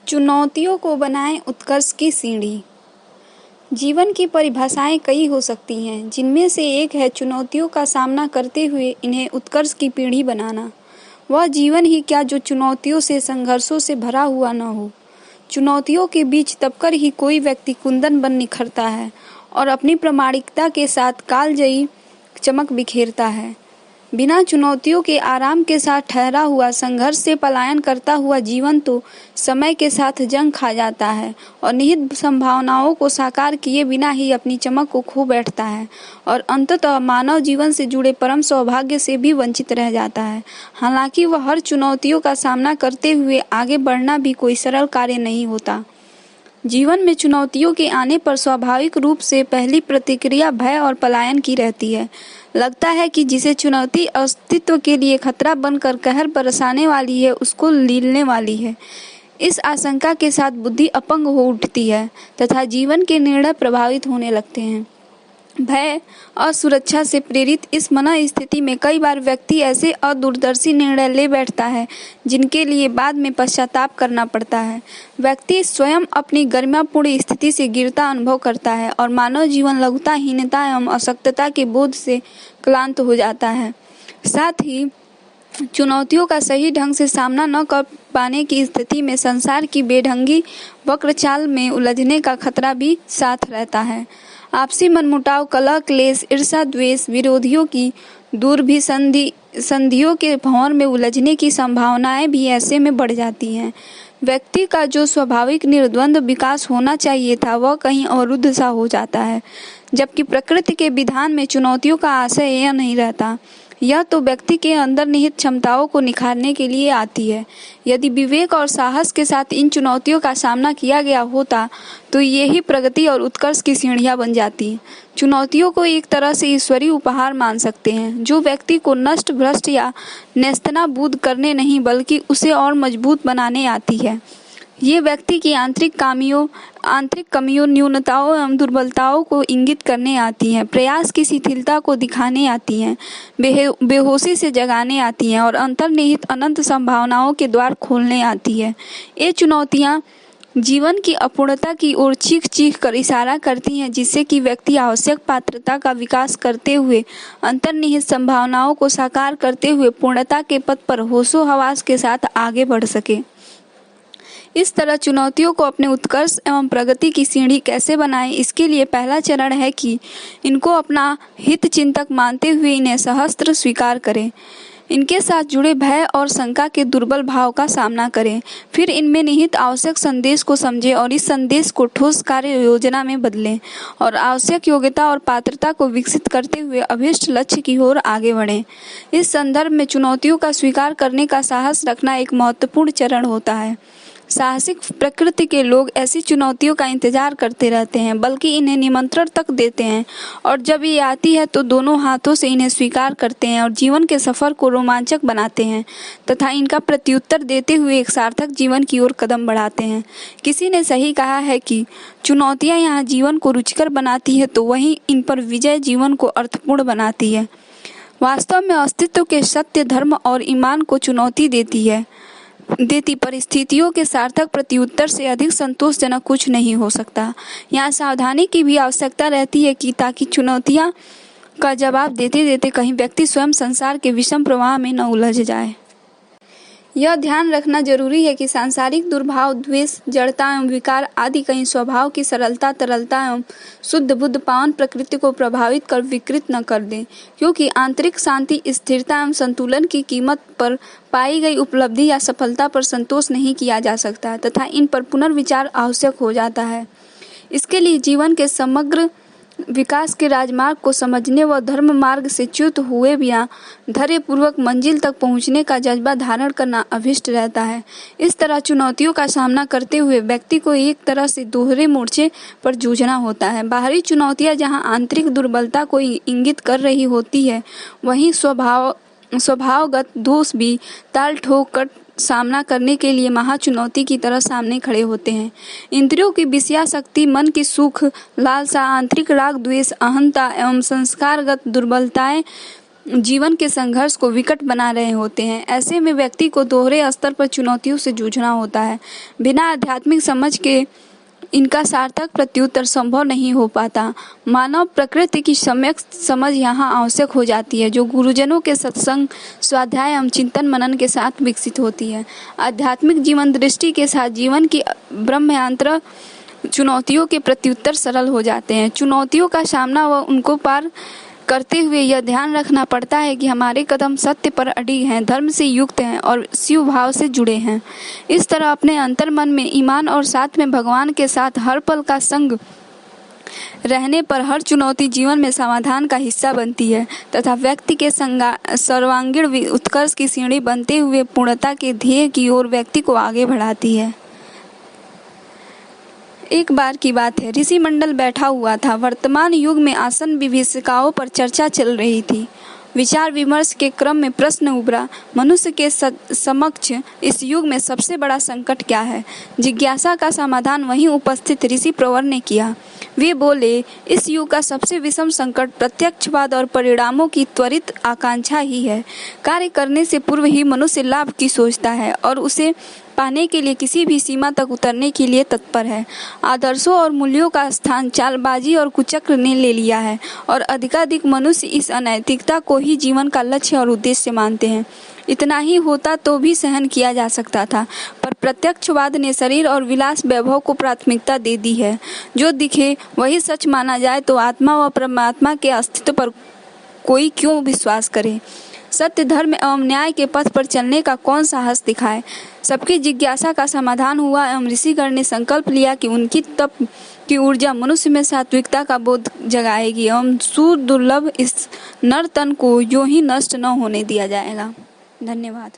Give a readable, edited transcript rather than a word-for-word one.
चुनौतियों को बनाएं उत्कर्ष की सीढ़ी। जीवन की परिभाषाएं कई हो सकती हैं, जिनमें से एक है चुनौतियों का सामना करते हुए इन्हें उत्कर्ष की पीढ़ी बनाना। वह जीवन ही क्या जो चुनौतियों से, संघर्षों से भरा हुआ न हो। चुनौतियों के बीच दबकर ही कोई व्यक्ति कुंदन बन निखरता है और अपनी प्रामाणिकता के साथ कालजयी चमक बिखेरता है। बिना चुनौतियों के आराम के साथ ठहरा हुआ, संघर्ष से पलायन करता हुआ जीवन तो समय के साथ जंग खा जाता है और निहित संभावनाओं को साकार किए बिना ही अपनी चमक को खो बैठता है और अंततः मानव जीवन से जुड़े परम सौभाग्य से भी वंचित रह जाता है। हालांकि वह हर चुनौतियों का सामना करते हुए आगे बढ़ना भी कोई सरल कार्य नहीं होता। जीवन में चुनौतियों के आने पर स्वाभाविक रूप से पहली प्रतिक्रिया भय और पलायन की रहती है। लगता है कि जिसे चुनौती अस्तित्व के लिए खतरा बनकर कहर बरसाने वाली है, उसको लीलने वाली है। इस आशंका के साथ बुद्धि अपंग हो उठती है तथा जीवन के निर्णय प्रभावित होने लगते हैं। भय और सुरक्षा से प्रेरित इस मन स्थिति में कई बार व्यक्ति ऐसे अदूरदर्शी निर्णय ले बैठता है जिनके लिए बाद में पश्चाताप करना पड़ता है। व्यक्ति स्वयं अपनी गरिमापूर्ण स्थिति से गिरता अनुभव करता है और मानव जीवन लघुता, हीनता एवं अशक्तता के बोध से क्लांत हो जाता है। साथ ही चुनौतियों का सही ढंग से सामना न कर पाने की स्थिति में संसार की बेढंगी वक्र चाल में उलझने का खतरा भी साथ रहता है। आपसी मनमुटाव, कलह, क्लेश, ईर्ष्या, द्वेष, विरोधियों की संधियों के भंवर में उलझने की संभावनाएं भी ऐसे में बढ़ जाती हैं। व्यक्ति का जो स्वाभाविक निर्द्वंद विकास होना चाहिए था, वह कहीं अवरुद्ध सा हो जाता है, जबकि प्रकृति के विधान में चुनौतियों का आशय यह नहीं रहता। यह तो व्यक्ति के अंदर निहित क्षमताओं को निखारने के लिए आती है। यदि विवेक और साहस के साथ इन चुनौतियों का सामना किया गया होता तो ये ही प्रगति और उत्कर्ष की सीढ़ियां बन जाती। चुनौतियों को एक तरह से ईश्वरीय उपहार मान सकते हैं, जो व्यक्ति को नष्ट, भ्रष्ट या नेस्तनाबूद करने नहीं बल्कि उसे और मजबूत बनाने आती है। ये व्यक्ति की आंतरिक कमियों, न्यूनताओं एवं दुर्बलताओं को इंगित करने आती हैं, प्रयास की शिथिलता को दिखाने आती हैं, बेहोशी से जगाने आती हैं और अंतर्निहित अनंत संभावनाओं के द्वार खोलने आती है। ये चुनौतियाँ जीवन की अपूर्णता की ओर चीख कर इशारा करती हैं, जिससे कि व्यक्ति आवश्यक पात्रता का विकास करते हुए अंतर्निहित संभावनाओं को साकार करते हुए पूर्णता के पथ पर होशो हवास के साथ आगे बढ़ सके। इस तरह चुनौतियों को अपने उत्कर्ष एवं प्रगति की सीढ़ी कैसे बनाएं, इसके लिए पहला चरण है कि इनको अपना हित चिंतक मानते हुए इन्हें सहस्त्र स्वीकार करें। इनके साथ जुड़े भय और शंका के दुर्बल भाव का सामना करें। फिर इनमें निहित आवश्यक संदेश को समझें और इस संदेश को ठोस कार्य योजना में बदलें और आवश्यक योग्यता और पात्रता को विकसित करते हुए अभीष्ट लक्ष्य की ओर आगे बढ़ें। इस संदर्भ में चुनौतियों का स्वीकार करने का साहस रखना एक महत्वपूर्ण चरण होता है। साहसिक प्रकृति के लोग ऐसी चुनौतियों का इंतजार करते रहते हैं, बल्कि इन्हें निमंत्रण तक देते हैं और जब ये आती है तो दोनों हाथों से इन्हें स्वीकार करते हैं और जीवन के सफर को रोमांचक बनाते हैं तथा इनका प्रत्युत्तर देते हुए एक सार्थक जीवन की ओर कदम बढ़ाते हैं। किसी ने सही कहा है कि चुनौतियाँ यहाँ जीवन को रुचिकर बनाती है तो वहीं इन पर विजय जीवन को अर्थपूर्ण बनाती है। वास्तव में अस्तित्व के सत्य, धर्म और ईमान को चुनौती देती परिस्थितियों के सार्थक प्रत्युत्तर से अधिक संतोषजनक कुछ नहीं हो सकता। यहाँ सावधानी की भी आवश्यकता रहती है कि ताकि चुनौतियाँ का जवाब देते देते कहीं व्यक्ति स्वयं संसार के विषम प्रवाह में न उलझ जाए। यह ध्यान रखना जरूरी है कि सांसारिक दुर्भाव, द्वेष, जड़ता एवं विकार आदि कहीं स्वभाव की सरलता, तरलता एवं शुद्ध बुद्ध पावन प्रकृति को प्रभावित कर विकृत न कर दें, क्योंकि आंतरिक शांति, स्थिरता एवं संतुलन की कीमत पर पाई गई उपलब्धि या सफलता पर संतोष नहीं किया जा सकता तथा इन पर पुनर्विचार आवश्यक हो जाता है। इसके लिए जीवन के समग्र विकास के राजमार्ग को समझने व धर्म मार्ग से च्युत हुए बिना धैर्यपूर्वक मंजिल तक पहुंचने का जज्बा धारण करना अभिष्ट रहता है। इस तरह चुनौतियों का सामना करते हुए व्यक्ति को एक तरह से दोहरे मोर्चे पर जूझना होता है। बाहरी चुनौतियां जहां आंतरिक दुर्बलता को इंगित कर रही होती है, वहीं स्वभावगत दोष भी ताल ठोक कर सामना करने के लिए महाचुनौती की तरह सामने खड़े होते हैं। इंद्रियों की विषयासक्ति, मन की सुख लालसा, आंतरिक राग द्वेष, अहंता एवं संस्कारगत दुर्बलताएं जीवन के संघर्ष को विकट बना रहे होते हैं। ऐसे में व्यक्ति को दोहरे स्तर पर चुनौतियों से जूझना होता है। बिना आध्यात्मिक समझ के इनका सार्थक प्रत्युत्तर संभव नहीं हो पाता। मानव प्रकृति की सम्यक समझ यहाँ आवश्यक हो जाती है, जो गुरुजनों के सत्संग, स्वाध्याय एवं चिंतन मनन के साथ विकसित होती है। आध्यात्मिक जीवन दृष्टि के साथ जीवन की ब्रह्मांतर चुनौतियों के प्रत्युत्तर सरल हो जाते हैं। चुनौतियों का सामना व उनको पार करते हुए यह ध्यान रखना पड़ता है कि हमारे कदम सत्य पर अडिग हैं, धर्म से युक्त हैं और शिव भाव से जुड़े हैं। इस तरह अपने अंतर मन में ईमान और साथ में भगवान के साथ हर पल का संग रहने पर हर चुनौती जीवन में समाधान का हिस्सा बनती है तथा व्यक्ति के सर्वांगीण उत्कर्ष की सीढ़ी बनते हुए पूर्णता के ध्येय की ओर व्यक्ति को आगे बढ़ाती है। एक बार की बात है, ऋषि मंडल बैठा हुआ था। वर्तमान युग में आसन विभीषिकाओं पर चर्चा चल रही थी। विचार विमर्श के क्रम में प्रश्न उभरा, मनुष्य के समक्ष इस युग में सबसे बड़ा संकट क्या है? जिज्ञासा का समाधान वहीं उपस्थित ऋषि प्रवर ने किया। वे बोले, इस युग का सबसे विषम संकट प्रत्यक्षवाद और परिणामों की त्वरित आकांक्षा ही है। कार्य करने से पूर्व ही मनुष्य लाभ की सोचता है और उसे पाने के लिए किसी भी सीमा तक उतरने के लिए तत्पर है। आदर्शों और मूल्यों का स्थान चालबाजी और कुचक्र ने ले लिया है और अधिकाधिक मनुष्य इस अनैतिकता को ही जीवन का लक्ष्य और उद्देश्य मानते हैं। इतना ही होता तो भी सहन किया जा सकता था, पर प्रत्यक्षवाद ने शरीर और विलास वैभव को प्राथमिकता दे दी है। जो दिखे वही सच माना जाए तो आत्मा व परमात्मा के अस्तित्व पर कोई क्यों विश्वास करे? सत्य, धर्म एवं न्याय के पथ पर चलने का कौन साहस दिखाए? सबकी जिज्ञासा का समाधान हुआ एवं ऋषिगण ने संकल्प लिया कि उनकी तप की ऊर्जा मनुष्य में सात्विकता का बोध जगाएगी एवं सुदुर्लभ इस नर तन को यूं ही नष्ट न होने दिया जाएगा। धन्यवाद।